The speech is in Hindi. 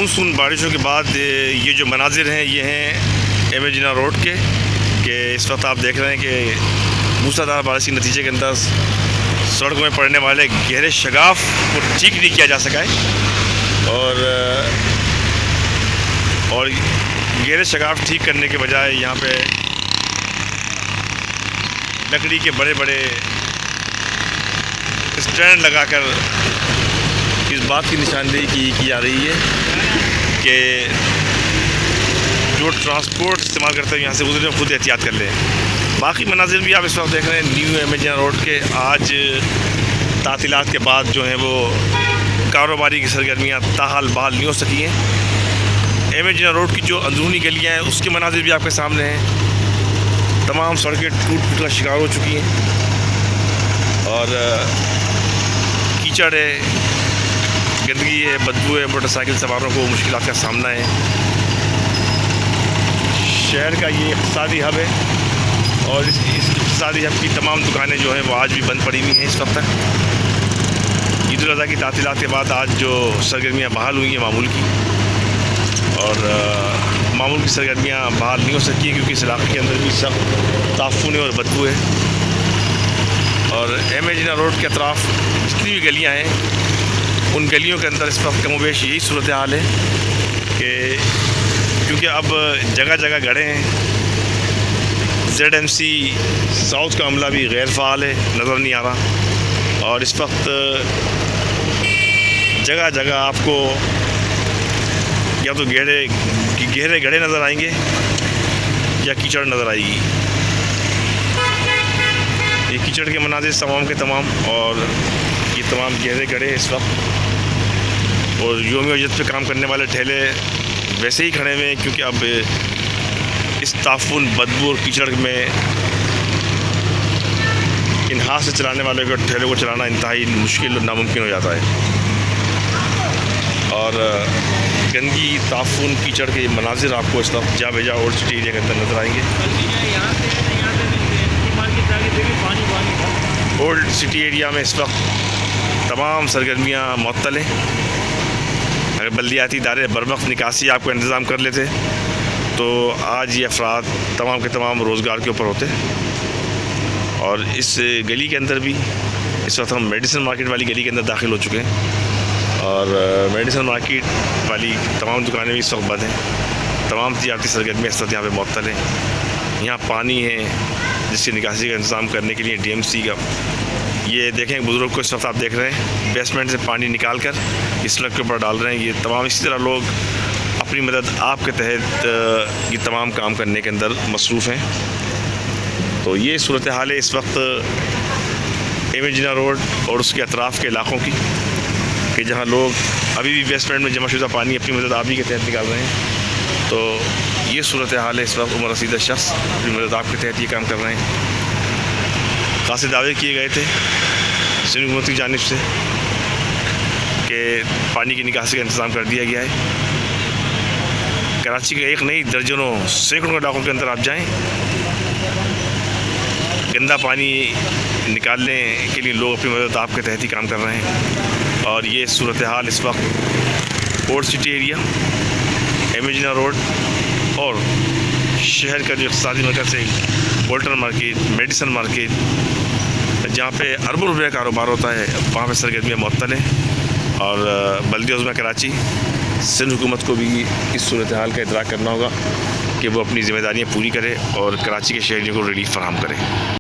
मानसून बारिशों के बाद ये जो मनाजिर हैं ये हैं एम ए जिन्ना रोड के इस वक्त आप देख रहे हैं कि मूसलाधार बारिश के नतीजे के अंदर सड़कों में पड़ने वाले गहरे शगाफ को ठीक नहीं किया जा सका है और गहरे शगाफ ठीक करने के बजाय यहाँ पे लकड़ी के बड़े बड़े स्टैंड लगाकर इस बात की निशानदेही की जा रही है कि जो ट्रांसपोर्ट इस्तेमाल करते हैं यहाँ से गुजरे खुद एहतियात कर लें। बाकी मनाजिर भी आप इस वक्त देख रहे हैं new M A Jinnah road के। आज तातीलात के बाद जो हैं वो कारोबारी की सरगर्मियाँ ताहाल बहाल नहीं हो सकी हैं। एम ए जिन्ना रोड की जो अंदरूनी गलियाँ हैं उसके मनाजिर भी आपके सामने हैं। तमाम सड़कें टूट का शिकार हो चुकी हैं और कीचड़ है, गंदगी है, बदबू है, मोटरसाइकिल सवारों को मुश्किलात का सामना है। शहर का ये इक़्तिसादी हब है और इस इक़्तिसादी हब की तमाम दुकानें जो हैं वो आज भी बंद पड़ी हुई हैं। इस वक्त तक ईद उल अज़हा की तातीलात के बाद आज जो सरगर्मियाँ बहाल हुई हैं मामूल की, और मामूल की सरगर्मियाँ बहाल नहीं हो सकी क्योंकि इस इलाक़े के अंदर भी सख्त ताफ़ुन और बदबू है। और एम ए जिन्ना रोड के अतराफ़ जितनी भी गलियाँ हैं उन गलियों के अंदर इस वक्त कमोबेश यही सूरत हाल है कि क्योंकि अब जगह जगह गड़े हैं। ZMC साउथ का अमला भी गैर फ़ाल है, नज़र नहीं आ रहा। और इस वक्त जगह जगह आपको या तो गहरे गड्ढे नज़र आएंगे या कीचड़ नज़र आएगी। ये कीचड़ के मनाज़िर तमाम के तमाम और ये तमाम गहरे गड्ढे इस वक्त, और योमी वजह पे काम करने वाले ठेले वैसे ही खड़े हुए हैं क्योंकि अब इस ताफ़ुन, बदबू और कीचड़ में इन हाथ से चलाने वाले को ठेले को चलाना इंतहाई मुश्किल और नामुमकिन हो जाता है। और गंदगी, ताफ़ुन, कीचड़ के मनाजिर आपको इस वक्त जा बेजा ओल्ड सिटी एरिया के अंदर नज़र आएंगे। ओल्ड सिटी एरिया में इस वक्त तमाम सरगर्मियाँ मुअत्तल हैं। अगर बल्दियाती इदारे बरवक्त निकासी आपको इंतज़ाम कर लेते तो आज ये अफराद तमाम के तमाम रोज़गार के ऊपर होते। और इस गली के अंदर भी इस वक्त हम मेडिसिन मार्केट वाली गली के अंदर दाखिल हो चुके हैं और मेडिसिन मार्केट वाली तमाम दुकानें भी इस वक्त बंद हैं। तमाम तिजारती सरगर्मियाँ इस वक्त यहाँ पर मुअत्तल हैं। यहाँ पानी है जिसकी निकासी का इंतज़ाम करने के लिए DMC का, ये देखें बुज़ुर्ग को इस वक्त आप देख रहे हैं बेसमेंट से पानी निकाल कर इस सड़क के ऊपर डाल रहे हैं। ये तमाम इसी तरह लोग अपनी मदद आपके तहत ये तमाम काम करने के अंदर मसरूफ़ हैं। तो ये सूरत हाल है इस वक्त एम ए जिन्ना रोड और उसके अतराफ़ के इलाक़ों की कि जहाँ लोग अभी भी बेसमेंट में जमाशुदा पानी अपनी मदद आप ही के तहत निकाल रहे हैं। तो ये सूरत हाल है इस वक्त। उम्र रसीदा शख्स अपनी मदद आपके तहत ये काम कर रहे हैं। खासे दावे किए गए थे सिंध हुकूमत की जानिब से कि पानी की निकासी का इंतज़ाम कर दिया गया है। कराची के एक नहीं दर्जनों सैकड़ों इलाकों के अंदर आप जाएं, गंदा पानी निकालने के लिए लोग अपनी मदद आपके तहत ही काम कर रहे हैं। और ये सूरत हाल इस वक्त old city area, M A Jinnah road और शहर का जो इक़्तिसादी मरकज़ है बोल्टन मार्केट, मेडिसिन मार्केट, जहाँ पे अरबों रुपये का कारोबार होता है, वहाँ पे सरगर्मियाँ मुअत्तल हैं। और बल्दिया कराची सिंध हुकूमत को भी इस सूरत हाल का इदराक करना होगा कि वो अपनी ज़िम्मेदारियाँ पूरी करे और कराची के शहरियों को रिलीफ फराहम करे।